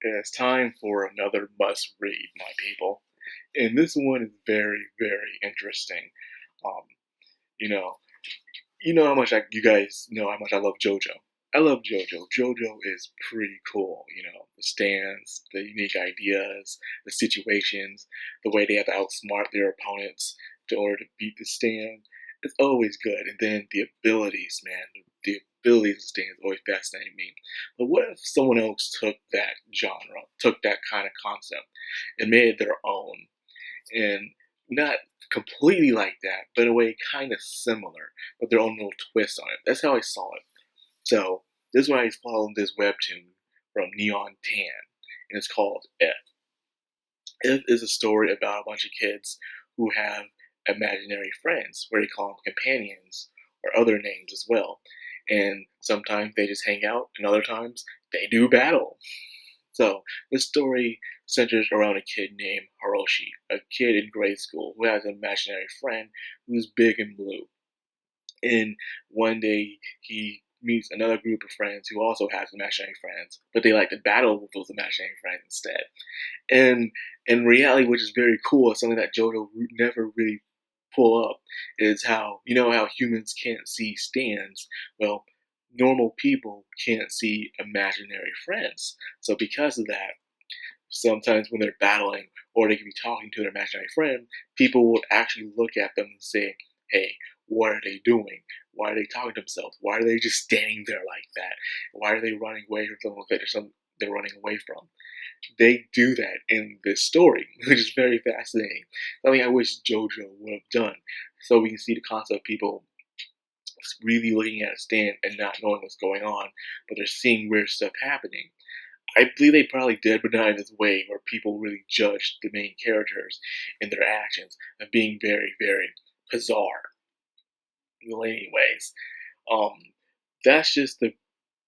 And it's time for another must read, my people. And this one is very, very interesting. Um, you know, how much you guys know how much I love JoJo. I love JoJo. JoJo is pretty cool. The stands, the unique ideas, the situations, the way they have to outsmart their opponents in order to beat the stand. It's always good. And then the abilities, man. The abilities of the stand is always fascinating me. But what if someone else took that genre, took that kind of concept, and made it their own? And not completely like that, but in a way kind of similar, but their own little twist on it. That's how I saw it. So this is when I followed this webtoon from Neon Tan, and it's called F. F is a story about a bunch of kids who have imaginary friends, where they call them companions or other names as well. And sometimes they just hang out, and other times they do battle. So this story centers around a kid named Hiroshi, a kid in grade school who has an imaginary friend who's big and blue. And one day he meets another group of friends who also has imaginary friends, but they like to battle with those imaginary friends instead. And in reality, which is very cool, is something that JoJo never really pull up, is how how humans can't see stands. Well, normal people can't see imaginary friends. So because of that, sometimes when they're battling or they could be talking to their imaginary friend, people will actually look at them and say, hey, what are they doing? Why are they talking to themselves? Why are they just standing there like that? Why are they running away from someone that they're running away from? They do that in this story, which is very fascinating. Something I wish JoJo would have done. So we can see the concept of people really looking at a stand and not knowing what's going on, but they're seeing weird stuff happening. I believe they probably did, but not in this way where people really judged the main characters and their actions of being very, very bizarre. Well, anyways, um, that's just the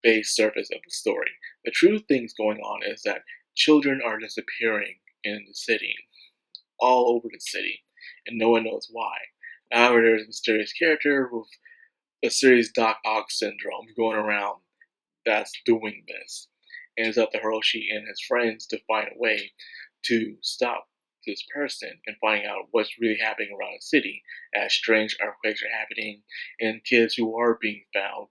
base surface of the story. The true things going on is that children are disappearing in the city, all over the city, and no one knows why. However, there's a mysterious character with a serious Doc Ock syndrome going around that's doing this. And it's up to Hiroshi and his friends to find a way to stop this person and finding out what's really happening around the city as strange earthquakes are happening and kids who are being found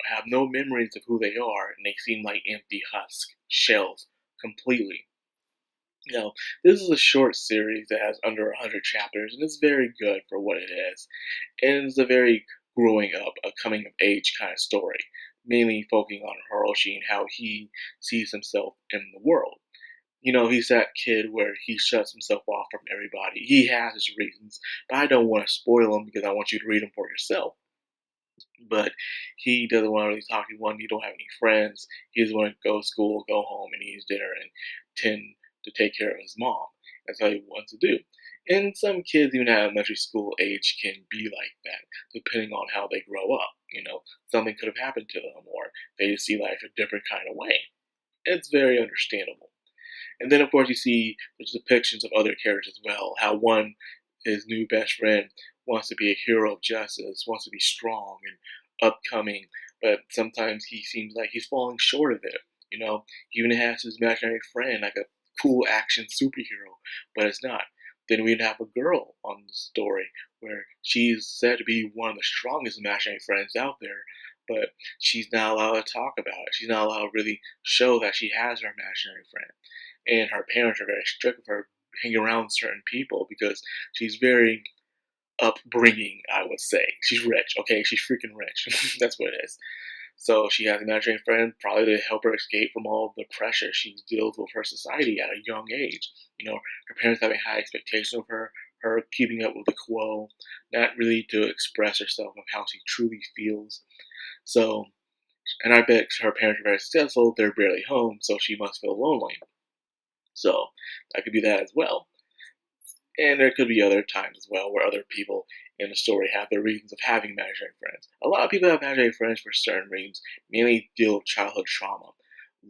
have no memories of who they are and they seem like empty husks, shells, completely. Now, this is a short series that has under 100 chapters and it's very good for what it is. And it's a very growing up, a coming of age kind of story, mainly focusing on Hiroshi and how he sees himself in the world. He's that kid where he shuts himself off from everybody. He has his reasons, but I don't want to spoil them because I want you to read them for yourself. But he doesn't want to really talk to anyone. He don't have any friends. He just want to go to school, go home, and eat his dinner and tend to take care of his mom. That's what he wants to do. And some kids, even at elementary school age, can be like that, depending on how they grow up. Something could have happened to them, or they just see life a different kind of way. It's very understandable. And then, of course, you see there's depictions of other characters as well. How one, his new best friend, wants to be a hero of justice, wants to be strong and upcoming, but sometimes he seems like he's falling short of it. He even has his imaginary friend, like a cool action superhero, but it's not. Then we'd have a girl on the story where she's said to be one of the strongest imaginary friends out there, but she's not allowed to talk about it. She's not allowed to really show that she has her imaginary friend. And her parents are very strict with her hanging around certain people because she's very upbringing, I would say. She's rich, okay? She's freaking rich. That's what it is. So she has an imaginary friend probably to help her escape from all the pressure she deals with her society at a young age. Her parents having high expectations of her keeping up with the quo, not really to express herself of how she truly feels. So, and I bet her parents are very successful, they're barely home, so she must feel lonely. So, that could be that as well. And there could be other times as well where other people in the story have their reasons of having imaginary friends. A lot of people have imaginary friends for certain reasons, mainly deal with childhood trauma,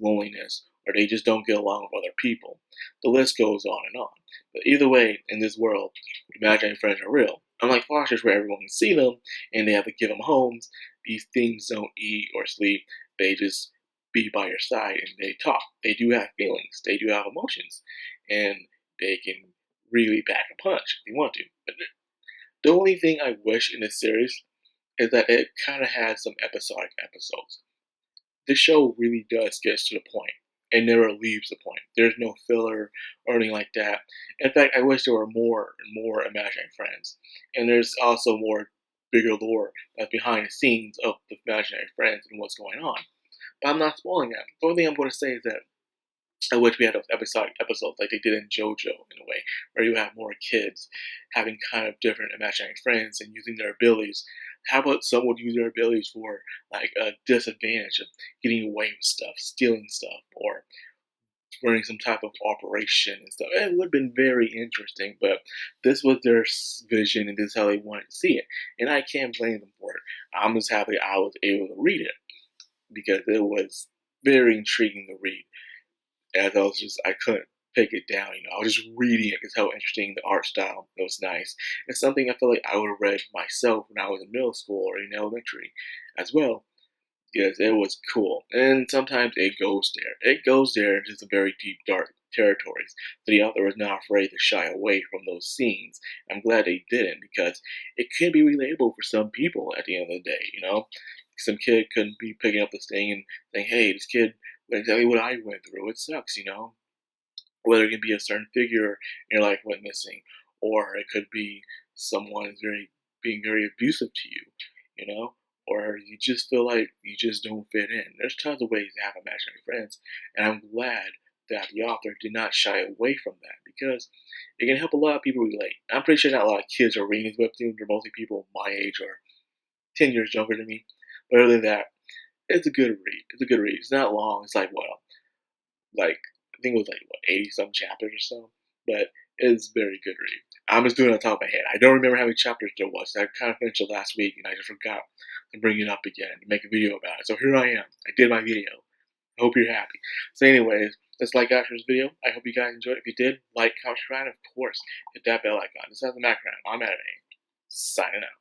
loneliness, or they just don't get along with other people. The list goes on and on. But either way, in this world, imaginary friends are real. Unlike fosters where everyone can see them and they have to give them homes, these things don't eat or sleep. They just be by your side, and they talk. They do have feelings. They do have emotions, and they can really pack a punch if they want to. But the only thing I wish in this series is that it kind of has some episodic episodes. This show really does get to the point. It never leaves the point. There's no filler or anything like that. In fact, I wish there were more and more imaginary friends. And there's also more bigger lore that's behind the scenes of the imaginary friends and what's going on. But I'm not spoiling that. The only thing I'm going to say is that I wish we had those episodic episodes like they did in JoJo in a way, where you have more kids having kind of different imaginary friends and using their abilities. How about someone use their abilities for like a disadvantage of getting away with stuff, stealing stuff, or running some type of operation and stuff? It would have been very interesting, but this was their vision and this is how they wanted to see it. And I can't blame them for it. I'm just happy I was able to read it because it was very intriguing to read. As I couldn't pick it down, I was just reading it because how interesting the art style. It was nice. It's something I feel like I would have read myself when I was in middle school or in elementary as well, because it was cool. And sometimes it goes there. It goes there into some very deep, dark territories. But the author was not afraid to shy away from those scenes. I'm glad they didn't, because it could be relatable for some people at the end of the day, Some kid couldn't be picking up this thing and saying, hey, this kid went exactly what I went through. It sucks. Whether it can be a certain figure in your life went missing, or it could be someone being very abusive to you, or you just feel like you just don't fit in. There's tons of ways to have imaginary friends, and I'm glad that the author did not shy away from that, because it can help a lot of people relate. I'm pretty sure not a lot of kids are reading these webtoons. They're mostly people my age or 10 years younger than me. But other than that, it's a good read. It's a good read. It's not long. It's like, I think it was 80 some chapters or so. But it's very good read. I'm just doing it on top of my head. I don't remember how many chapters there was. I kind of finished it last week and I just forgot to bring it up again and make a video about it. So here I am. I did my video. I hope you're happy. So anyways, let's like after this video. I hope you guys enjoyed it. If you did, like, comment, subscribe, and of course, hit that bell icon. This is the Madcrownxox. I'm Anime. Signing out.